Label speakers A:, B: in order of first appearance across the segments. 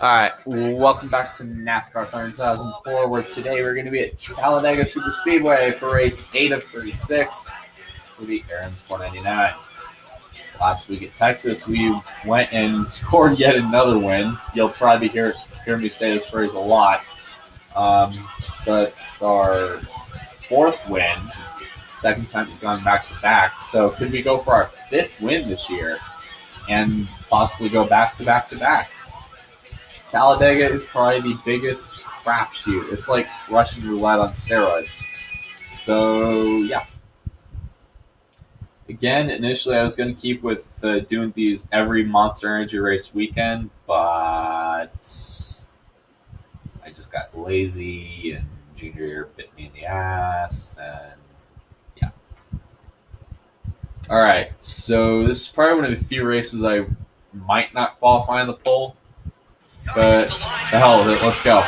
A: Alright, welcome back to NASCAR 3004, where today we're going to be at Talladega Super Speedway for race 8 of 36 for the Aaron's 499. Last week at Texas, we went and scored yet another win. You'll probably hear me say this phrase a lot. So it's our fourth win, second time we've gone back-to-back. So could we go for our fifth win this year and possibly go back-to-back-to-back? Talladega is probably the biggest crapshoot. It's like Russian roulette on steroids. So, yeah. Again, initially I was going to keep with doing these every Monster Energy race weekend, but I just got lazy and junior year bit me in the ass, and yeah. Alright, so this is probably one of the few races I might not qualify in the poll. But the hell with it, let's go.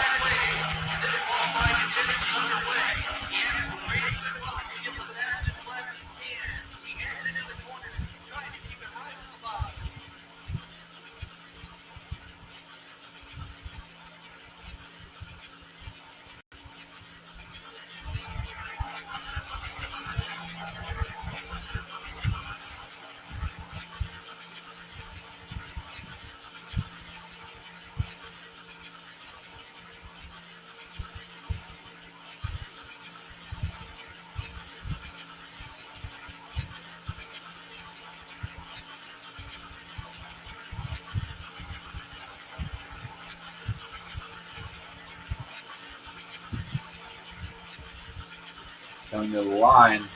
A: Coming to the line.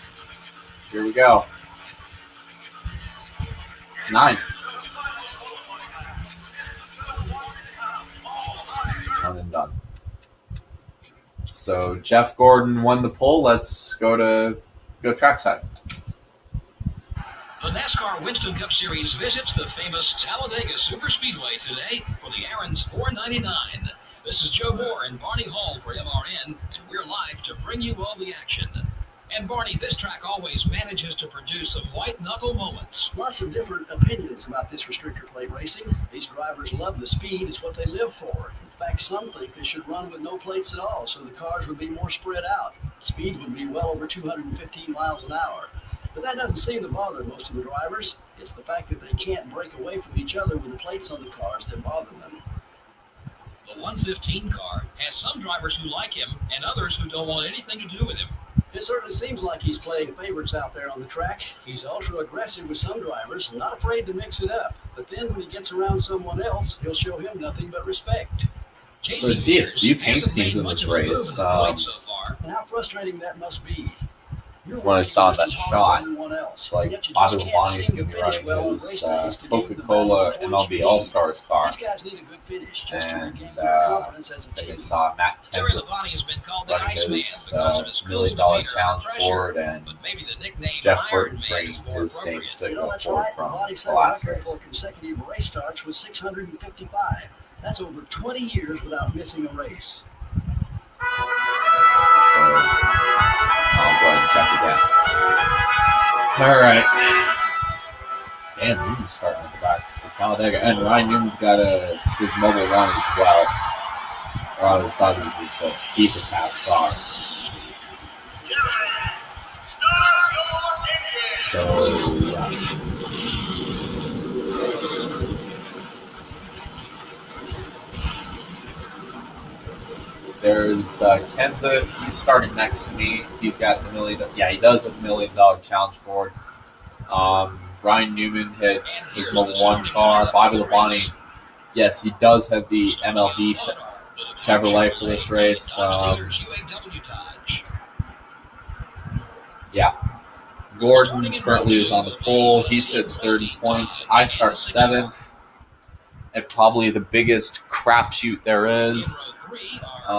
A: Here we go. Ninth. One and done. So Jeff Gordon won the poll. Let's go trackside.
B: The NASCAR Winston Cup Series visits the famous Talladega Superspeedway today for the Aaron's 499. This is Joe Moore and Barney Hall for MRN, and we're live to bring you all the action. And Barney, this track always manages to produce some white-knuckle moments.
C: Lots of different opinions about this restrictor plate racing. These drivers love the speed. It's what they live for. In fact, some think they should run with no plates at all, so the cars would be more spread out. Speeds would be well over 215 miles an hour. But that doesn't seem to bother most of the drivers. It's the fact that they can't break away from each other with the plates on the cars that bother them.
B: The 115 car has some drivers who like him and others who don't want anything to do with him.
C: It certainly seems like he's playing favorites out there on the track. He's ultra aggressive with some drivers, not afraid to mix it up. But then when he gets around someone else, he'll show him nothing but respect.
A: So see a few paint teams in this race.
B: So far.
C: And how frustrating that must be.
A: When I saw that shot, it's like Bobby Lonnie's going to be running his Coca-Cola MLB All-Stars car.
C: These guys need a good finish just to regain confidence as a team.
A: I saw Matt Kenseth running his $1 million challenge forward, and Jeff Gordon bringing his same signal forward from the last race.
C: For consecutive race starts was 655. That's over 20 years without missing a race.
A: So I'll go ahead and check again. All right. Damn, Newman's starting at the back of Talladega. And Ryan Newman's got his mobile run as well. Or I always thought it was his speaker pass car. So, yeah. There's Kenseth. He's starting next to me. He's got the $1 million. Yeah, he does have $1 million challenge forward. Ryan Newman hit his Mobile 1 car. Bobby Labonte, yes, he does have the MLB Chevrolet for this race. Yeah. Gordon currently is on the pole. He sits 30 points. I start 7th. And probably the biggest crapshoot there is.
B: The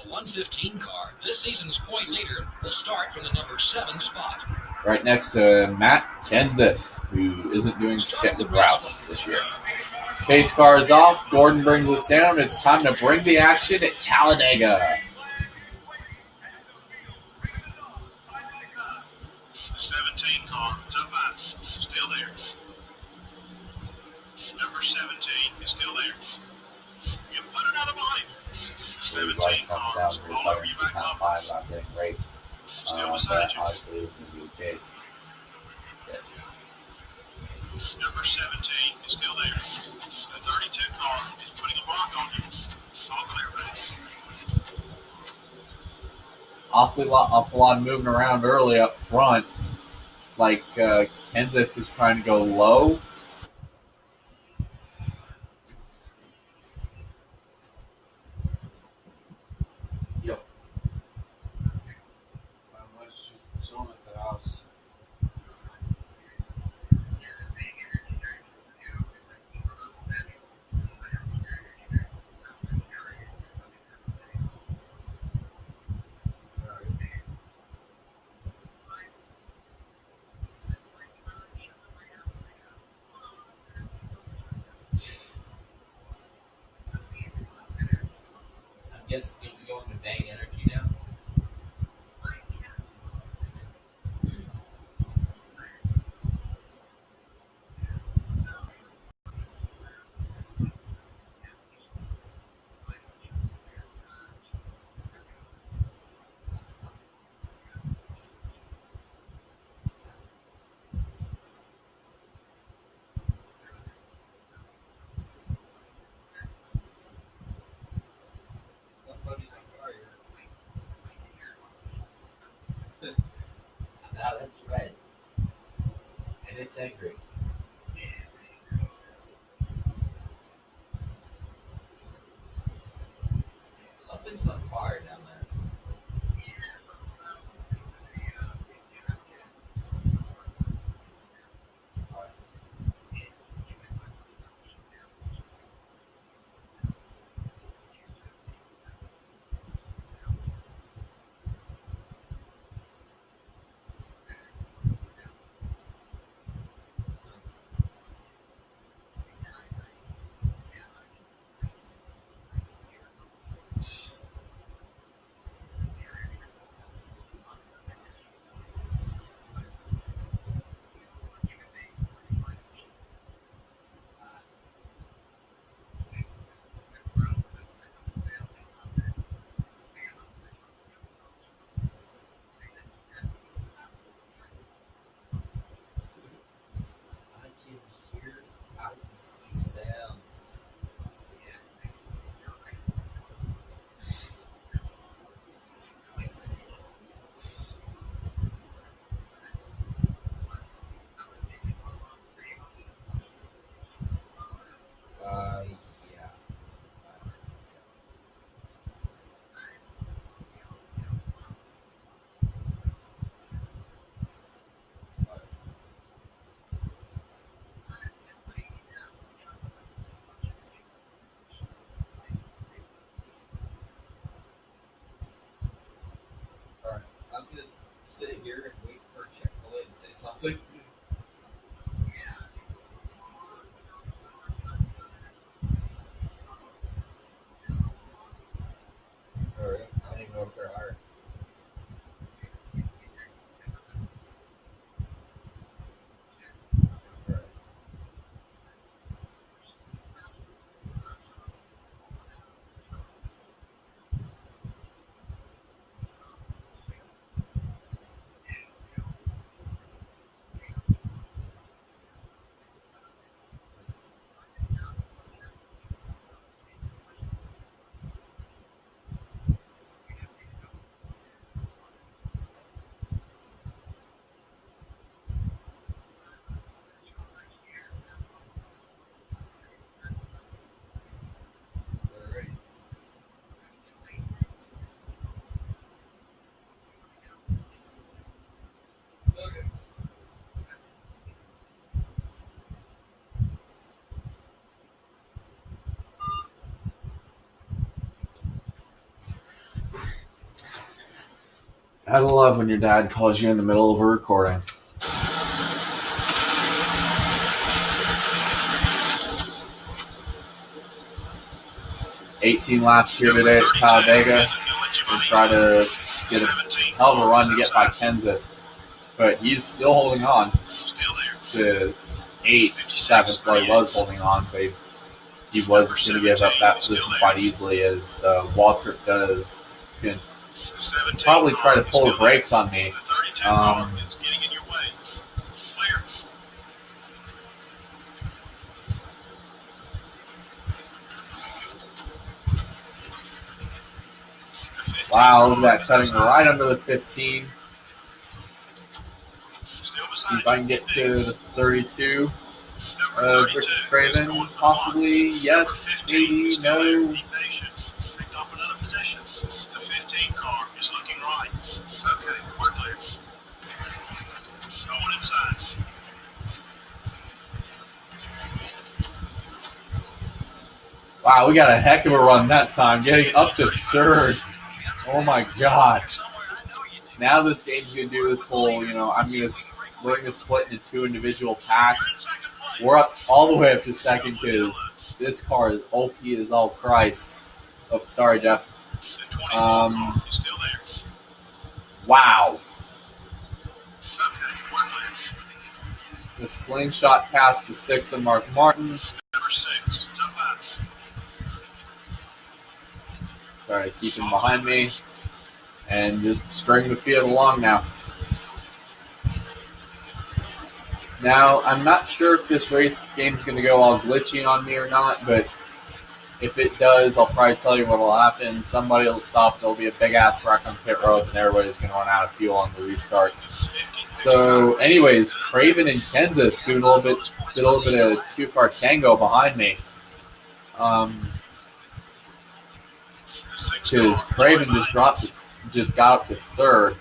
B: 115 car, this season's point leader, will start from the number 7 spot.
A: Right next to Matt Kenseth, who isn't doing shit with Roush this year. Pace car is off. Gordon brings us down. It's time to bring the action at Talladega.
D: The 17 car took
B: still there. Number 17 is still there. You put another behind.
A: So his life comes down to his seconds and pass 5 without getting raped. That obviously isn't going to be the case. Yeah.
B: Number 17 is still there. The 32 car is putting a block on you. All clear, ready.
A: Awful lot moving around early up front. Like Kenseth was trying to go low. Yep. Let's just chilling at the house. I guess you'll be going to Bang Energy now. Somebody's on fire. Now that's red. And it's angry. Something's on fire down there. I can see sounds. Yeah. Alright, I'm gonna sit here and wait for Chick-fil-A to say something. Alright, I don't even know if they're hiring. Alright. Alright. Okay. I love when your dad calls you in the middle of a recording. $18 laps here today at Talladega. We'll try to get a hell of a run to get by Kenseth. But he's still holding on.
B: Still there.
A: to 8, 7th, where he was holding on, but he wasn't going to give up that position quite easily as Waltrip does. He's going to probably try to pull the brakes on me. Wow, look at that, cutting right under the 15. See if I can get to the 32 of Ricky Craven, possibly. Yes, maybe, no. Wow, we got a heck of a run that time, getting up to 3rd. Oh my God. Now this game's going to do this whole, we're going to split into 2 individual packs. We're up all the way up to 2nd because this car is OP as all Christ. Oh, sorry, Jeff. Wow. The slingshot past the 6 of Mark Martin. Try to keep him behind me and just string the field along now. Now, I'm not sure if this race game is going to go all glitchy on me or not, but if it does, I'll probably tell you what will happen. Somebody will stop. There'll be a big-ass wreck on pit road, and everybody's going to run out of fuel on the restart. So, anyways, Craven and Kenseth did a little bit of 2-car tango behind me. Because Craven just got up to 3rd.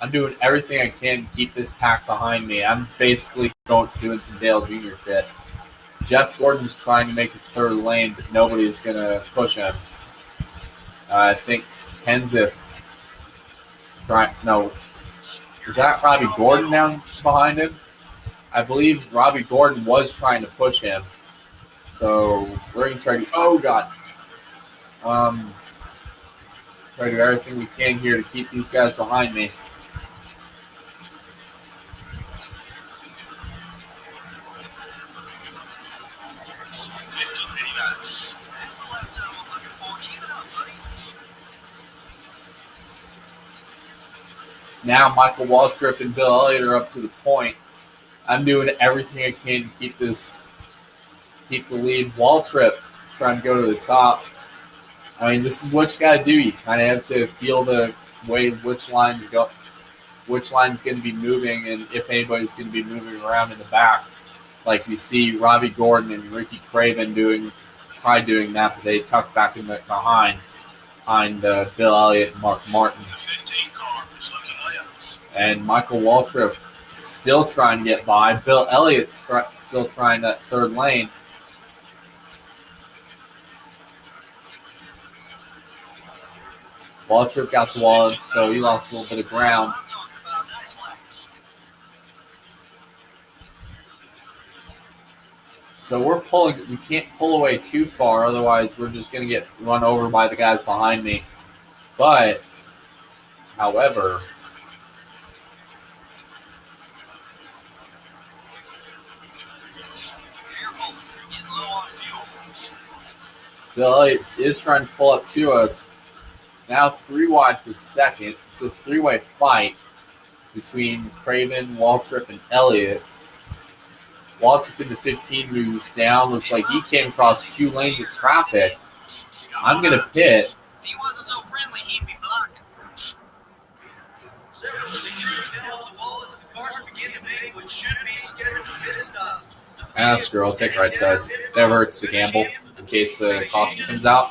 A: I'm doing everything I can to keep this pack behind me. I'm basically doing some Dale Jr. shit. Jeff Gordon's trying to make a 3rd lane, but nobody's going to push him. I think Kenseth is that Robbie Gordon down behind him? I believe Robbie Gordon was trying to push him. So we're going to try to, oh God. Try to do everything we can here to keep these guys behind me. Now Michael Waltrip and Bill Elliott are up to the point. I'm doing everything I can to keep the lead. Waltrip trying to go to the top. I mean, this is what you got to do. You kind of have to feel the way which line's going to be moving, and if anybody's going to be moving around in the back. Like we see Robbie Gordon and Ricky Craven tried doing that, but they tucked back in behind Bill Elliott and Mark Martin. And Michael Waltrip still trying to get by. Bill Elliott's still trying that 3rd lane. Waltrip got the wall, so he lost a little bit of ground. So we can't pull away too far, otherwise we're just going to get run over by the guys behind me. But, however, Bill Elliott is trying to pull up to us. Now 3 wide for 2nd. It's a 3-way fight between Craven, Waltrip, and Elliott. Waltrip in the 15 moves down. Looks like he came across 2 lanes of traffic. I'm going to pit.
D: If he wasn't so friendly, he'd be blocking. Several of the crews down the wall as the cars begin to make what should be scheduled pit stops.
A: Screw, I'll take right sides. Never hurts to gamble in case the caution comes out.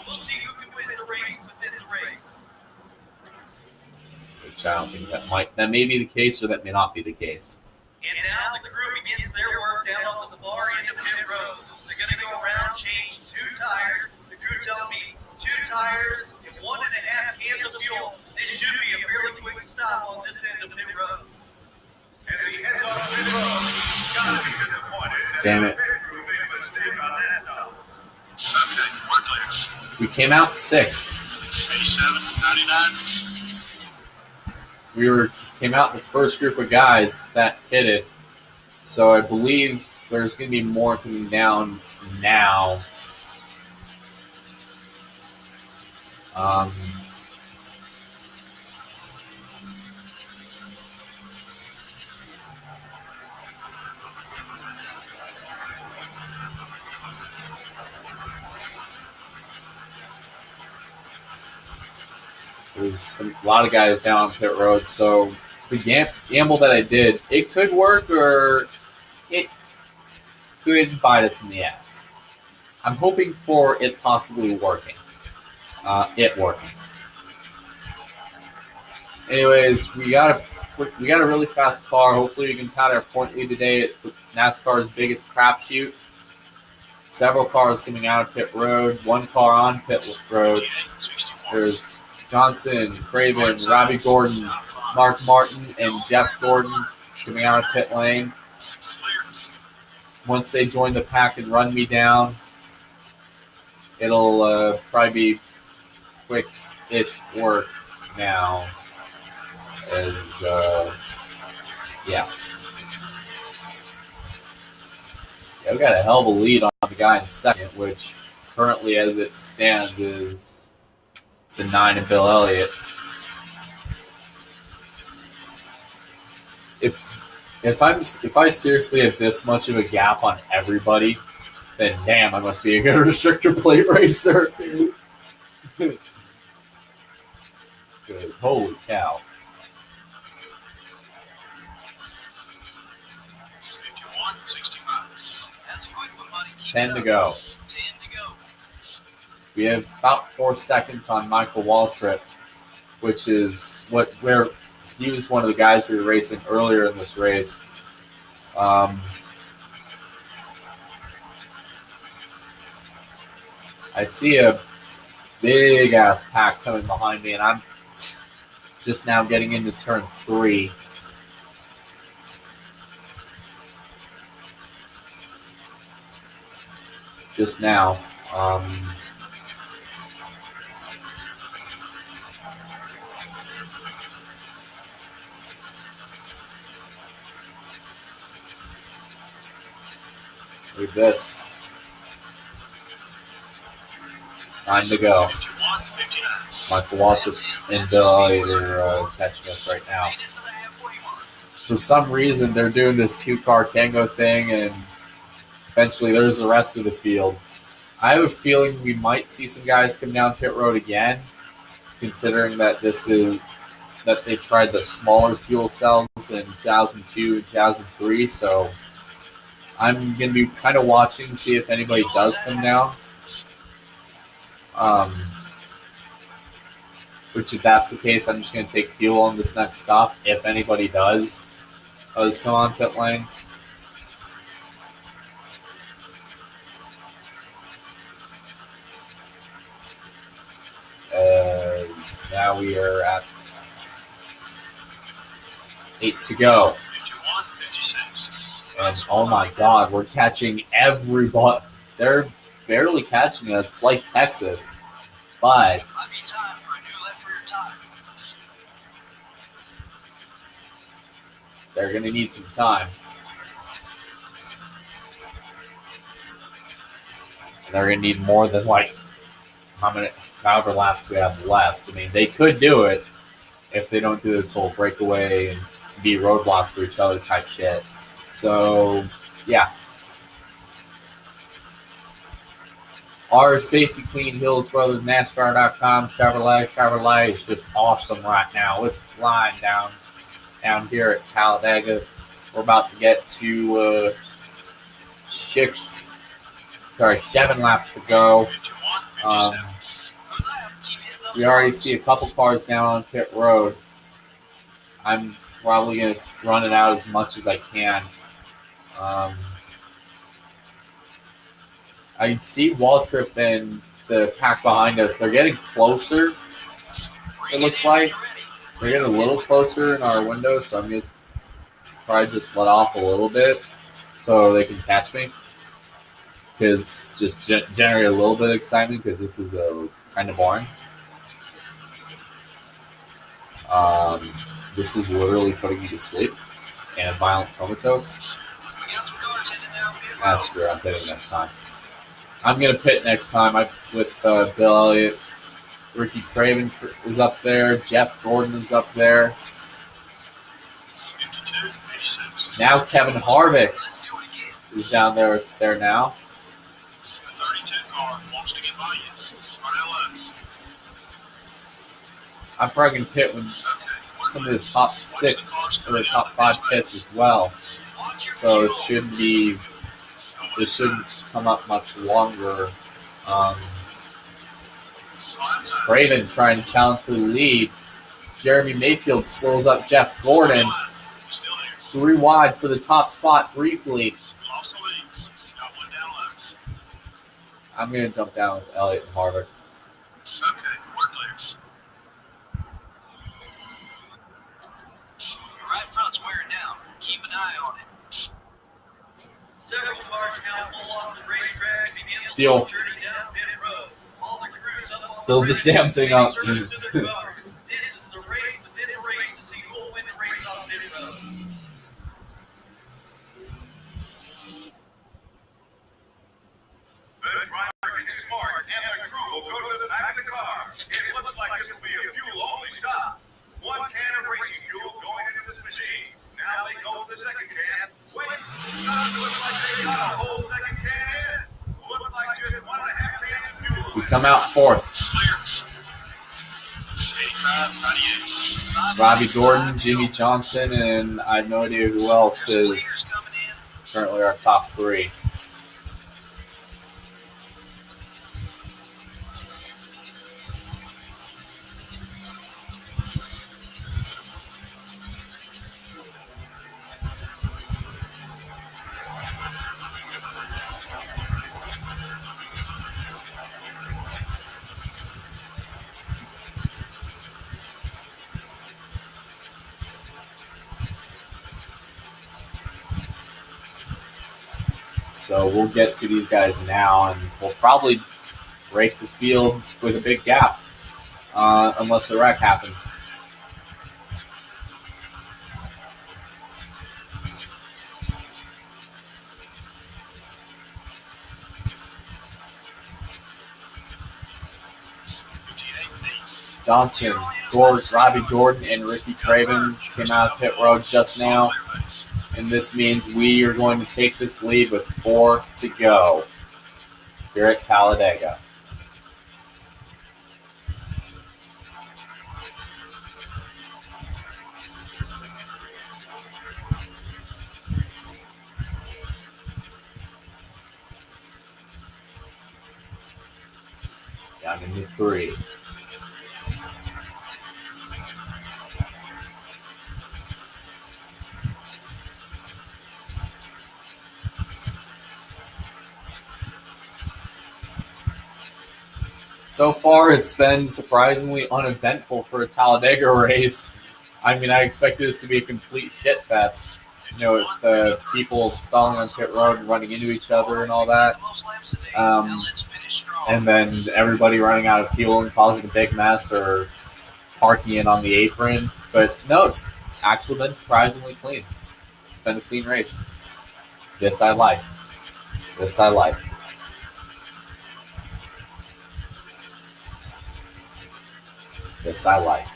A: Which I don't think that may be the case or that may not be the case.
D: And now the crew begins their work down on the far end of pit road. They're going to go around, change 2 tires. The crew telling me 2 tires and 1.5 cans of fuel. This should be a fairly quick stop on this end of pit road. As he heads off pit road, he's got to be disappointed.
A: Damn it. We came out 6th.
B: 87, 99.
A: Came out the first group of guys that pitted. So I believe there's going to be more coming down now. There's a lot of guys down on pit road, so the gamble that I did, it could work or it could bite us in the ass. I'm hoping for it possibly working. It working. Anyways, we got a really fast car. Hopefully, we can count our point lead today at NASCAR's biggest crapshoot. Several cars coming out of pit road. One car on pit road. There's Johnson, Craven, Robbie Gordon, Mark Martin, and Jeff Gordon coming out of pit lane. Once they join the pack and run me down, it'll probably be quick-ish work now. Yeah, we got a hell of a lead on the guy in second, which currently, as it stands, is the 9 of Bill Elliott. If I seriously have this much of a gap on everybody, then damn, I must be a good restrictor plate racer. Because holy cow. 10 to go. We have about 4 seconds on Michael Waltrip, which is where he was one of the guys we were racing earlier in this race. I see a big ass pack coming behind me, and I'm just now getting into turn 3. Just now. Look at this. 9 to go. Michael Waltrip and Bill Elliott are catching us right now. For some reason, they're doing this 2-car tango thing, and eventually there's the rest of the field. I have a feeling we might see some guys come down pit road again, considering that they tried the smaller fuel cells in 2002 and 2003. So I'm going to be kind of watching to see if anybody does come down. Which, if that's the case, I'm just going to take fuel on this next stop. If anybody does come on pit lane. Now we are at 8 to go. And oh my God, we're catching everybody. They're barely catching us. It's like Texas. But they're going to need some time. And they're going to need more than however laps we have left. I mean, they could do it if they don't do this whole breakaway and be roadblock for each other type shit. So, yeah. Our Safety Clean Hills Brothers, NASCAR.com, Chevrolet is just awesome right now. It's flying down here at Talladega. We're about to get to 7 laps to go. We already see a couple cars down on pit road. I'm probably going to run it out as much as I can. I see Waltrip and the pack behind us. They're getting closer, it looks like. They're getting a little closer in our window, so I'm going to probably just let off a little bit so they can catch me. Because it's just generate a little bit of excitement because this is kind of boring. This is literally putting me to sleep and a violent comatose. Screw it, I'm pitting next time. I'm going to pit next time with Bill Elliott. Ricky Craven is up there. Jeff Gordon is up there. Now Kevin Harvick is down there now.
E: The 32 car wants to get by you. Start out low.
A: I'm probably going to pit with some of the top 6 or the top 5 pits as well. So it shouldn't come up much longer. Craven trying to challenge for the lead. Jeremy Mayfield slows up Jeff Gordon. 3 wide for the top spot briefly. I'm going to jump down with Elliott and Harvick.
E: Okay, we're clear.
B: Your right front's wearing down. Keep an eye on it.
D: Several cars now pull off the racetrack and begin the
A: Fuel.
D: long journey down pit road. All the crews up on
A: Fill
D: the
A: this
D: race
A: damn thing up.
D: make service to their car. This is the race within the race to see who will win the race on pit road.
E: The driver gets his mark, and the crew will go to the back of the car. It looks like this will be a fuel-only stop. 1 can of racing fuel going into this machine. Now they go with the second can. Wait, doesn't look like they got a whole second can in. Looks like just 1.5 cans of fuel.
A: We come out 4th.
E: Clear. 85, 98.
A: Robbie Gordon, Jimmy Johnson, and I have no idea who else is currently our top 3. So we'll get to these guys now, and we'll probably break the field with a big gap, unless a wreck happens. Johnson, Robbie Gordon, and Ricky Craven came out of pit road just now. And this means we are going to take this lead with 4 to go here at Talladega. Down into 3. So far, it's been surprisingly uneventful for a Talladega race. I mean, I expected this to be a complete shit fest, with people stalling on pit road and running into each other and all that. And then everybody running out of fuel and causing a big mess or parking in on the apron. But no, it's actually been surprisingly clean. It's been a clean race. This I like. This I like. This I like.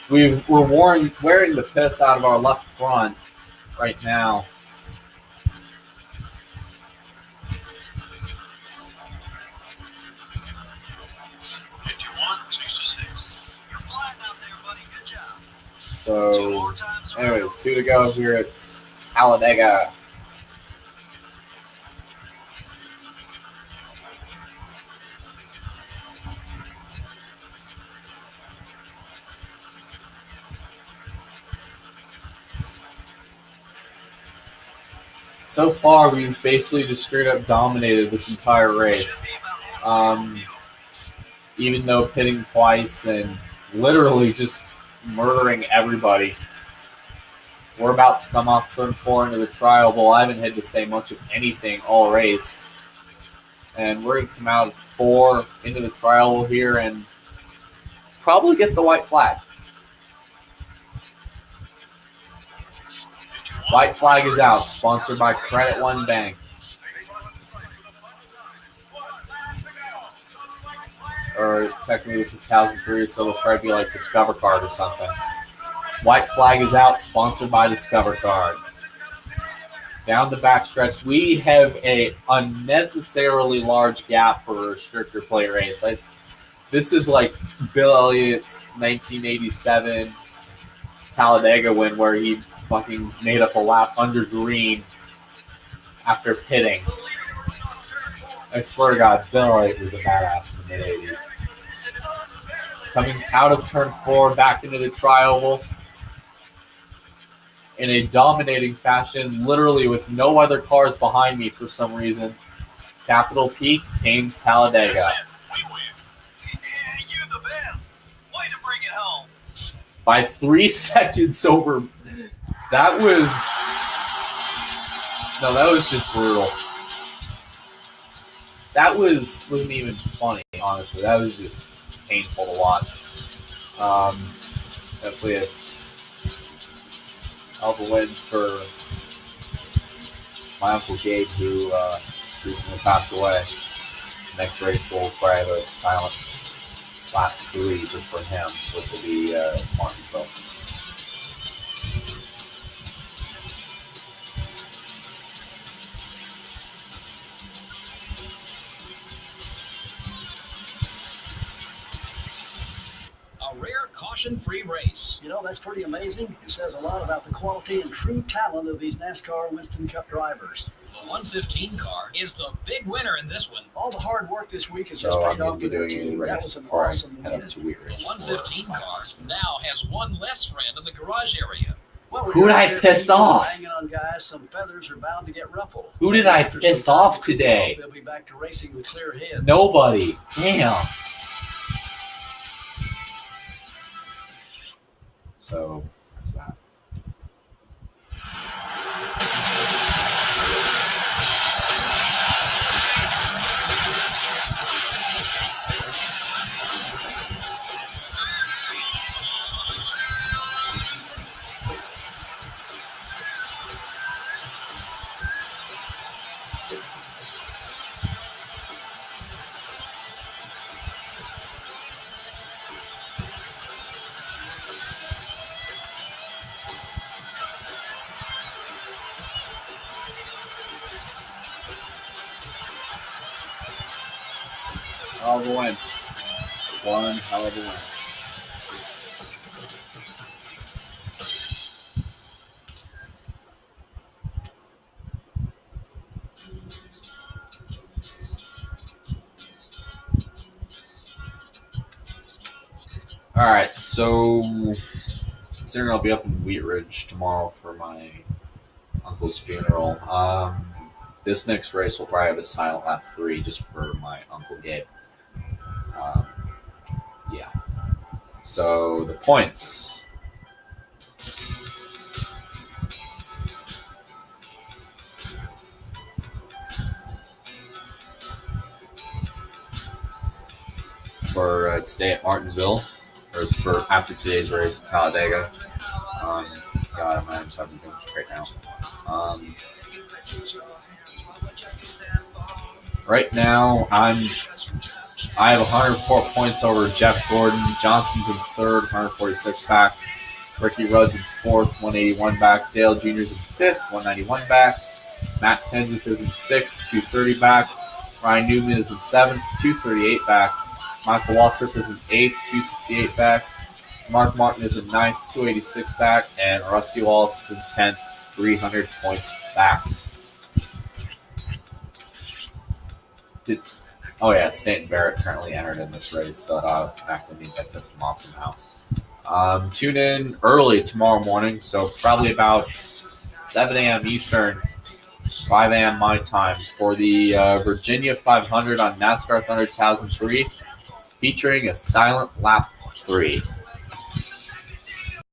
A: We're wearing the piss out of our left front right now. So, anyways, 2 to go here at Talladega. So far, we've basically just straight up dominated this entire race. Even though pitting twice and literally just murdering everybody. We're about to come off turn 4 into the trial. Well, I haven't had to say much of anything all race. And we're going to come out 4 into the trial here and probably get the white flag. White flag is out, sponsored by Credit One Bank. Or technically this is 2003, so it'll probably be like Discover Card or something. White flag is out, sponsored by Discover Card. Down the backstretch, we have a unnecessarily large gap for a restrictor plate race. This is like Bill Elliott's 1987 Talladega win where he fucking made up a lap under green after pitting. I swear to God, Bill Elliott was a badass in the mid-'80s. Coming out of turn 4, back into the tri-oval in a dominating fashion, literally with no other cars behind me for some reason. Capitol Peak tames Talladega.
D: You're the best. Way to bring it home.
A: By 3 seconds over. That was just brutal. That wasn't even funny, honestly. That was just painful to watch. Definitely a hell of a win for my Uncle Gabe, who recently passed away. Next race will probably have a silent lap 3 just for him, which will be Martinsville.
B: A rare caution-free race.
C: You know, that's pretty amazing. It says a lot about the quality and true talent of these NASCAR Winston Cup drivers.
B: The 115 car is the big winner in this one.
C: All the hard work this week has just
A: So I'm
C: paid
A: going
C: off
A: to
C: for
A: be
C: their
A: doing a
C: team. That
A: race
C: was an
A: before I
C: awesome
A: head
C: win.
A: up to Wheat
B: The
A: Ridge.
B: 115 car now has one less friend in the garage area.
C: Well, when
A: Who
C: you're
A: did
C: out
A: I
C: there
A: piss
C: competing and
A: off?
C: Banging on guys, some feathers are bound to get ruffled.
A: Who did I
C: After some
A: piss
C: time
A: off
C: to cool
A: today?
C: off, they'll be back to racing with clear heads.
A: Nobody. Damn. So, there's that. Hell of a win. One hell of a win. All right, so considering I'll be up in Wheat Ridge tomorrow for my uncle's funeral, this next race will probably have a silent lap 3 just for my Uncle Gabe. Yeah. So the points. For today at Martinsville, or for after today's race at Talladega. God, I'm not talking straight now. Right now, I have 104 points over Jeff Gordon. Johnson's in third, 146 back. Ricky Rudd's in fourth, 181 back. Dale Jr.'s in fifth, 191 back. Matt Kenseth is in sixth, 230 back. Ryan Newman is in seventh, 238 back. Michael Waltrip is in eighth, 268 back. Mark Martin is in ninth, 286 back. And Rusty Wallace is in 10th, 300 points back. Stanton Barrett currently entered in this race, so that automatically means I pissed him off somehow. Tune in early tomorrow morning, so probably about 7 a.m. Eastern, 5 a.m. my time, for the Virginia 500 on NASCAR Thunder 2003, featuring a silent lap 3.